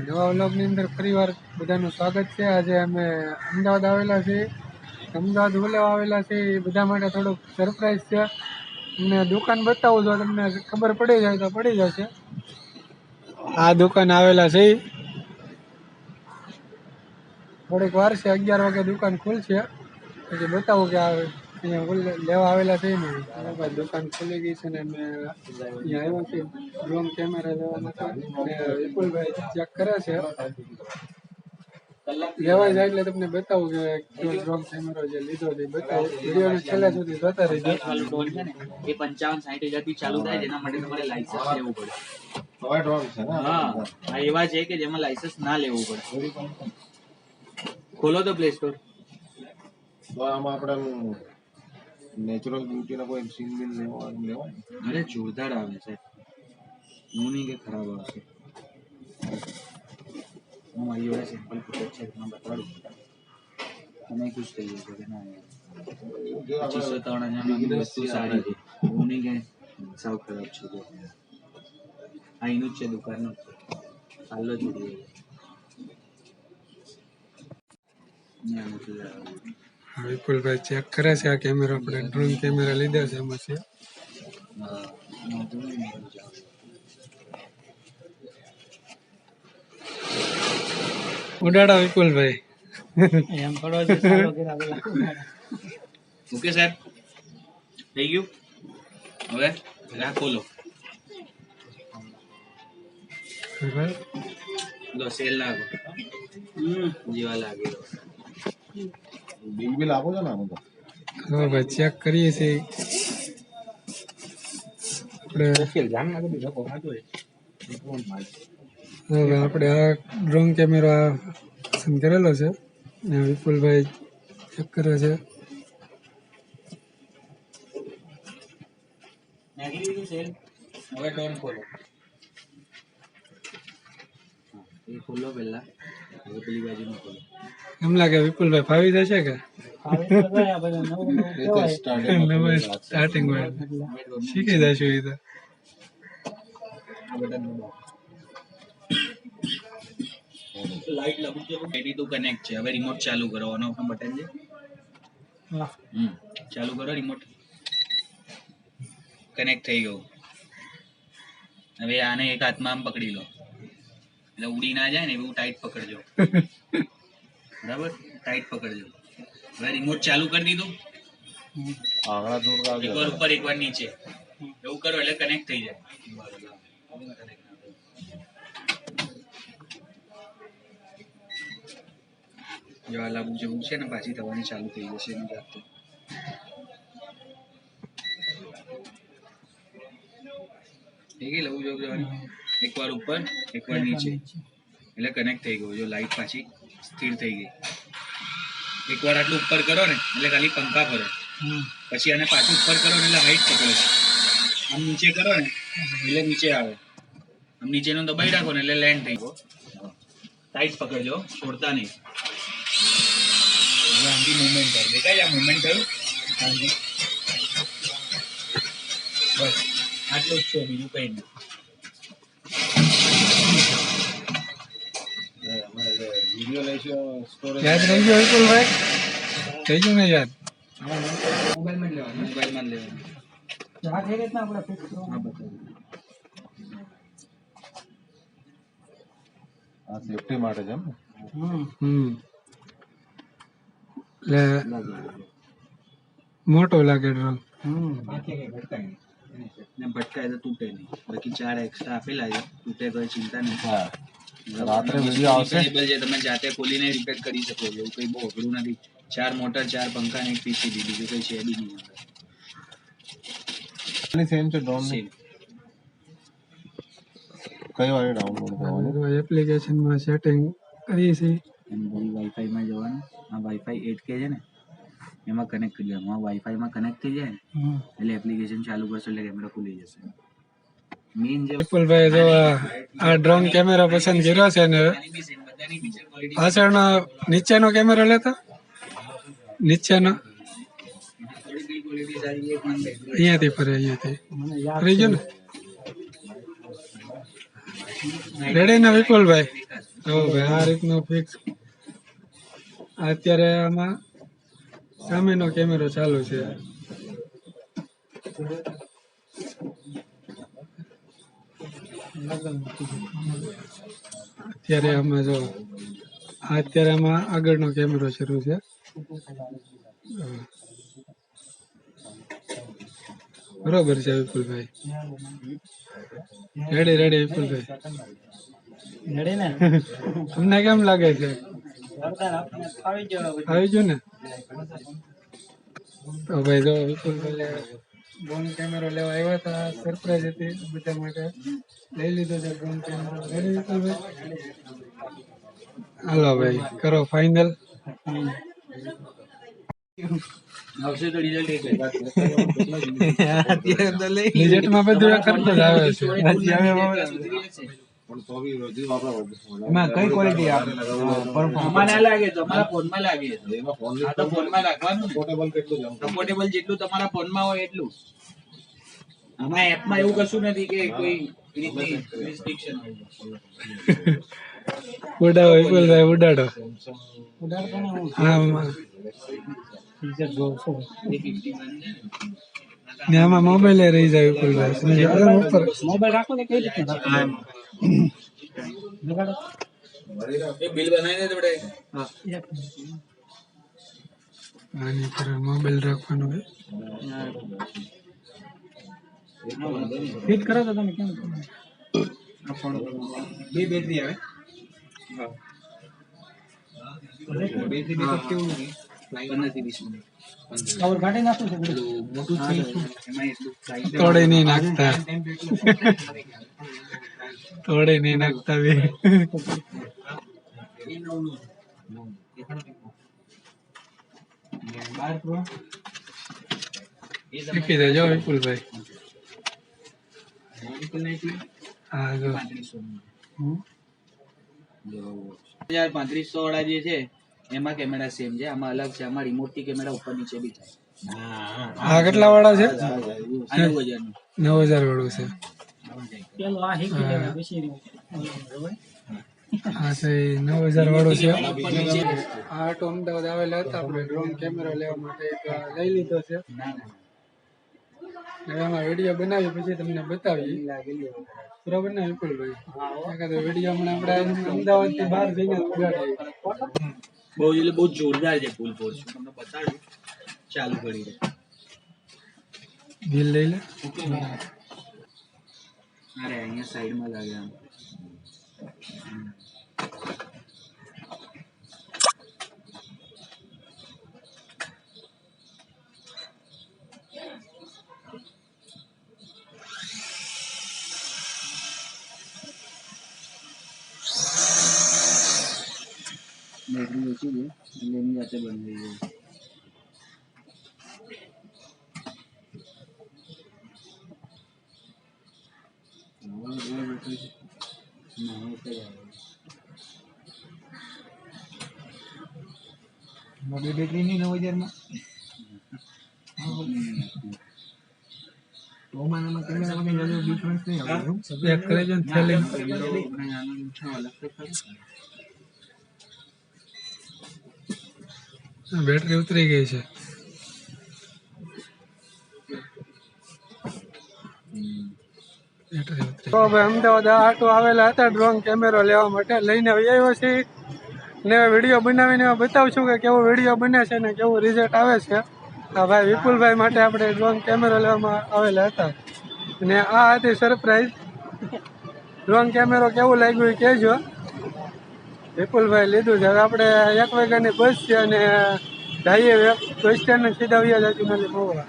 નવા વ્લોગની અંદર ફરીવાર બધાનું સ્વાગત છે। આજે અમે અમદાવાદ આવેલા છીએ। અમદાવાદ બોલાવા આવેલા છે એ બધા માટે થોડુંક સરપ્રાઈઝ છે। તમને દુકાન બતાવું જો તમને ખબર પડી જાય તો પડી જશે। આ દુકાન આવેલા છે થોડીક વાર છે, 11 વાગે દુકાન ખુલશે। પછી બતાવું કે અહીંયા લેવા આવેલા છે ને દુકાન ખુલી ગઈ છે ને અમે અહીંયા આવ્યા છીએ ડ્રોન કેમેરા લેવા માટે। વિપુલભાઈ ચેક કરે છે, લેવા જાય એટલે તમને બતાવું કે કયો ડ્રોન કેમેરો જે લીધો છે બતાવું। વિડીયોને છેલ્લા સુધી જોતા રહેજો। એ 55-60 થી ચાલુ થાય, જેના માટે તમારે લાયસન્સ લેવું પડે। હા, આ એવા છે કે જેમાં લાયસન્સ ના લેવું પડે। ખોલો તો પ્લે સ્ટોર। તો આમાં આપણે નેચરલ બ્યુટી ના કોઈ સીન બિન લેવાય? અરે જોરદાર આવે છે, હું નહીં કે ખરાબ આવશે। હું મારી જોડે સિમ્પલ ફૂટેજ છે એમાં બતાડું, તમે ખુશ થઈ જશો કે ના 2500-3000 વસ્તુ સારી છે। હું નહીં કે સાવ ખરાબ છે। આ એનું જ છે, દુકાનનું જ છે, ચાલો જોડીએ। વિપુલભાઈ ચેક કરે છે આ કેમેરો, આપણે ડ્રોન કેમેરા લીધા છે એમાં છે। ઉડાડો વિપુલભાઈ એમ થોડો ઓકે સાહેબ, થઈ ગયું। હવે આ ખોલો, લો સેલ લાગો, જેવા લાગે બિલ આપો છો ને આનું તો? હા ભાઈ ચેક કરીએ છીએ આપણે આ ડ્રોન કેમેરો પસંદ કરેલો છે ને વિપુલભાઈ ચેક કરે છે। હવે ડોન ખોલો, એ ખોલો પહેલા, હવે પેલી બાજુ નું ખોલો। એમ લાગે વિપુલભાઈ ફાવી જશે કે? સ્ટાર્ટિંગ શીખી જશું એ તો। લાઈટ લાગુ છે, રેડી ટુ કનેક્ટ છે। હવે રિમોટ ચાલુ કરો, ઓન ઓફ નું બટન છે, ચાલુ કરો રિમોટ, કનેક્ટ થઈ ગયું। હવે આને એક હાથમાં આમ પકડી લો, એટલે ઉડી ના જાય ને એવું ટાઈટ પકડજો, બરાબર? ટાઈટ પકડજો। હવે રિમોટ ચાલુ કરી દીધું, એકવાર ઉપર એકવાર નીચે, એવું કરો એટલે કનેક્ટ થઈ જાય। જો આ લાગુ જેવું છે ને પાછી થવાની ચાલુ થઈ જશે એની જાતે। થઈ ગઈ લવું જોવું, એકવાર ઉપર એકવાર નીચે એટલે કનેક્ટ થઈ ગયું। જો લાઈટ પાછી સ્થિર થઈ ગઈ। એકવાર આટલું ઉપર કરો ને એટલે ખાલી પંખા ફરે, પછી આને પાછું ઉપર કરો ને એટલે હાઈટ પકડે છે। આમ નીચે કરો ને એટલે નીચે આવે, આમ નીચેનું દબાઈ રાખો ને એટલે લેન્ડ થઈ ગયો। ટાઈટ પકડજો, છોડતા નહીં। આમથી મુવમેન્ટ થાય, દેખાય આ મુવમેન્ટ થયું? બસ આટલું જ છે, બીજું કઈ નહીં। વિડિયો લઈશું સ્ટોરેજ યાદ રહી ગયો વિપુલભાઈ? થઈ ગયું ને યાદ? મોબાઈલમાં જ લેવાનું, મોબાઈલમાં જ લેવાનું। આ કઈ રીતના આપણે ફિક્સ હા બતાવું, આ સેફટી માટે છે એમ ને? એટલે મોટો લાગે ડ્રોન, ભટકાય તો તૂટે નહીં, બાકી 4 એક્સ્ટ્રા આપેલા છે, તૂટે તો ચિંતા નહીં। હા, રાત્રે વિડિયો આવશે, છે, તમે જાતે ખોલીને રિપેર કરી શકો છો, એવું કઈ બહુ અઘરું નથી। 4 મોટર, 4 પંખા ને એક પીસીબી, બીજું કઈ છે બી નહીં। સેમ છે ડ્રોન ની? કઈ વારે ડાઉનલોડ કરવાની? એપ્લિકેશનમાં સેટિંગ કરીએ છીએ। વાઈફાઈમાં જવાનું, આ વાઈફાઈ 8K છે ને એમાં કનેક્ટ કરી દેવાનું। આ વાઈફાઈમાં કનેક્ટ થઈ જાય ને એટલે એપ્લિકેશન ચાલુ કરશો એટલે કેમેરા ખુલી જશે। મેઇન જે વિપુલભાઈ જો આ ડ્રોન કેમેરા પસંદ કર્યો છે ને પાછળનો નીચેનો કેમેરો લેતા, નીચેનો અહીંયાથી ફરે, અહીંયાથી ફરી ગયો ને? રેડી ને વિપુલભાઈ? જો ભાઈ આ રીતનું ફિક્સ અત્યારે આમાં સામેનો કેમેરો ચાલુ છે. અત્યારે આમાં જો અત્યારે આમાં આગળનો કેમેરો શરૂ છે. બરોબર છે વિપુલભાઈ. રેડી વિપુલભાઈ. તમને કેમ લાગે છે? આવી ગયું ને? તો ભાઈ જો વિપુલભાઈ ડ્રોન કેમેરો લેવા આવ્યા હતા. સરપ્રાઈઝ હતી બધા માટે. લઈ લીધો છે ડ્રોન કેમેરો. રેડી વિપુલભાઈ? હાલો ભાઈ કરો ફાઇનલ. આવશે તો રિઝલ્ટ એક રિઝલ્ટમાં બધું કરતા જ આવે છે. પણ તો બી હજી આપણા કઈ ક્વોલિટી આમાં ના લાગે તમારા ફોનમાં લાગે એમાં ફોન આ તો ફોનમાં રાખવાનું ને. પોર્ટેબલ કેટલું છે કમ્ફર્ટેબલ જેટલું તમારા ફોનમાં હોય એટલું. આમાં એપમાં એવું કશું નથી કે કોઈ રીતની રિસ્ટ્રિક્શન હોય. ઉડાડો વિપુલભાઈ ઉડાડો. હા ને આમાં મોબાઈલ રહી જાય વિપુલભાઈ. ઉપર મોબાઈલ રાખો ને કઈ રીતે એક બિલ બનાવીને તો બેટા. આની પર મોબાઈલ રાખવાનો હોય. ફિટ કરો તો તમે કેમ બે બેટરી આવે. બેટરી બેકઅપ કેવું નથી. 15-20 મિનિટ. કવર કાઢી નાખો છો મોટું છે એમાં એટલું સાઈઝ તોડે નહીં નાખતા. તોડે નહીં નાખતા બી. શીખી દેજો વિપુલભાઈ. હા જો 3500 વાળા જે છે એમાં કેમેરા સેમ છે. આમાં અલગ છે. આમાં રિમોટ થી કેમેરા ઉપર નીચે બી થાય. આ કેટલા વાળા છે? આ 9000 નું. 9000 વાળું છે. પેલો આ હીકી લેવા બેસી હા છે 9000 વાળું છે. આ તો અમદાવાદ આવેલા હતા આપણે ડ્રોન કેમેરો લેવા માટે લઈ લીધો છે. હવે આમાં વિડીયો બનાવી પછી તમને બતાવી. બરાબર ને વિપુલભાઈ? એકાદો વિડીયો હમણાં આપણે અમદાવાદ થી બહાર જઈને ઉગાડીએ. બહુ એટલે બહુ જોરદાર છે ફૂલ ફોર્સ. તમને બતાડું ચાલુ કરી દે. બિલ લઈ લે. અરે અહીંયા સાઈડમાં લાગે આમ. બેટરી ઓછી છે એટલે એની જાતે બંધ થઈ ગઈ. મોટી બેટરી ની 9000 માં ઓમાનામાં કેમેરામાં કઈ જલ્દી ડિફરન્સ નહીં આવે. ચેક કરી જો ને થેલી. બેટરી ઉતરી ગઈ છે. તો ભાઈ અમદાવાદ આટો આવેલા હતા ડ્રોન કેમેરો લેવા માટે. લઈને આવ્યો છે ને વિડીયો બનાવીને બતાવશું કે કેવો વિડીયો બને છે ને કેવું રિઝલ્ટ આવે છે. આ ભાઈ વિપુલભાઈ માટે આપણે ડ્રોન કેમેરો લેવામાં આવેલા હતા ને આ હતી સરપ્રાઈઝ. ડ્રોન કેમેરો કેવું લાગ્યું એ કહેજો. વિપુલભાઈ લીધું છે. હવે આપણે 1 વાગ્યાની બસ છે અને જઈએ બસ સ્ટેન્ડ સીધા વ્યા જતું નથી મોવા.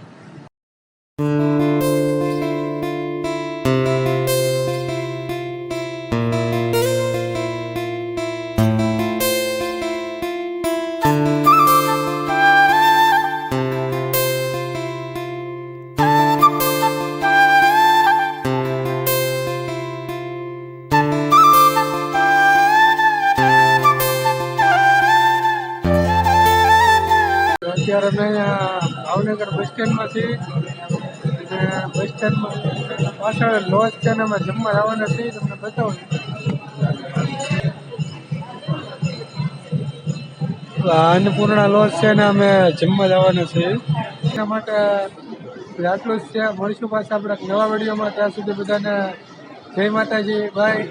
અત્યારે અમે ભાવનગર બસ સ્ટેન્ડમાં છીએ અને બસ સ્ટેન્ડમાં પાછળ લોજ છે અને અમે જમવા આવવાના છીએ. તમને બતાવું અન્નપૂર્ણા લોજ છે ને અમે જમવા જવાના છીએ એના માટે આટલું જ છે. મળીશું પાછા આપણે નવા વિડીયોમાં. ત્યાં સુધી બધાને જય માતાજી. બાય.